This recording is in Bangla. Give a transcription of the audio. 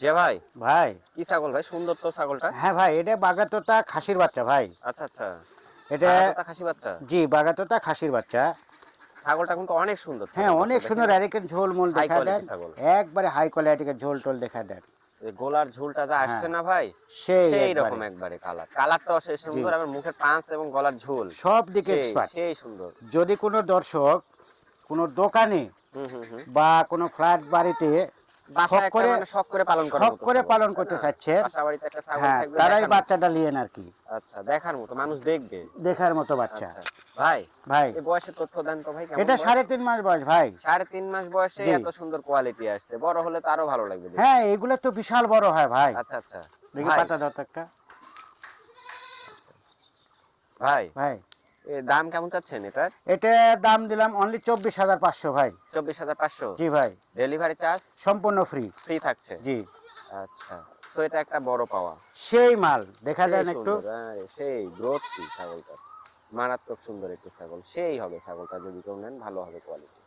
যে ভাই, ভাই কি ছাগল ভাই? সুন্দর তো ছাগলটা। হ্যাঁ ভাই, এটা বাগাতোতা খাসির বাচ্চা ভাই। আচ্ছা আচ্ছা, এটা বাগাতোতা খাসি বাচ্চা। জি বাগাতোতা খাসির বাচ্চা। ছাগলটা কিন্তু অনেক সুন্দর হ্যাঁ ছাগল, অনেক দর্শক দেখেন, সুন্দর, এদিকে ঝোল মোল হাই দেখা দেন, কোয়ালিটি ছাগল। একবারে হাই কোয়ালিটির ঝোল টোল দেখা দেন। এই গোলার ঝুলটা যা আসছে হ্যাঁ না ভাই, সেই সেই রকম একবারে একবারে কালারটাও সে জি সুন্দর, আবার মুখের পাঁচ এবং গলার ঝুল সব দিকে সেই এক্সপার্ট। সেই সুন্দর। যদি কোনো দর্শক কোনো দোকানে হুম হুম হুম। বা কোনো ফ্ল্যাট বাড়িতে শখ বাসায় একটা করে মানে শখ করে পালন করার শখ মতো করে ছাগল, পালন তাই করতে না? চাচ্ছেন, বাসা বাড়িতে একটা ছাগল হ্যাঁ থাকবে তারাই দেখার মতো। বাচ্চাটা লিয়েন আর কি, আচ্ছা, দেখার মতো, মানুষ দেখবে। দেখার মতো বাচ্চা। আচ্ছা ভাই, ভাই এই বয়সের তথ্য দেন তো ভাই, কেমন এটা বয়স? 3.5 মাস বয়স ভাই। 3.5 মাস বয়সে জি এত সুন্দর কোয়ালিটি আসছে, বড় হলে তো আরো ভালো লাগবে দেখতে। হ্যাঁ এগুলো তো বিশাল বড় হয় ভাই। আচ্ছা আচ্ছা দেখি ভাই, পাতা দাও তো একটা। ভাই ভাই এর দাম কেমন চাচ্ছেন এটার? এটা দাম দিলাম অনলি 24,500 ভাই। 24,500। জি ভাই ডেলিভারি চার্জ সম্পূর্ণ ফ্রি। ফ্রি থাকছে। জি আচ্ছা, তো এটা একটা বড় পাওয়া। সেই মাল দেখা সেই দেন একটু। সুন্দর, সেই গ্রোথ কি ছাগলটা, মারাত্মক সুন্দর একটি ছাগল। সেই হবে ছাগলটা, যদি কেউ নেন ভালো হবে কোয়ালিটি।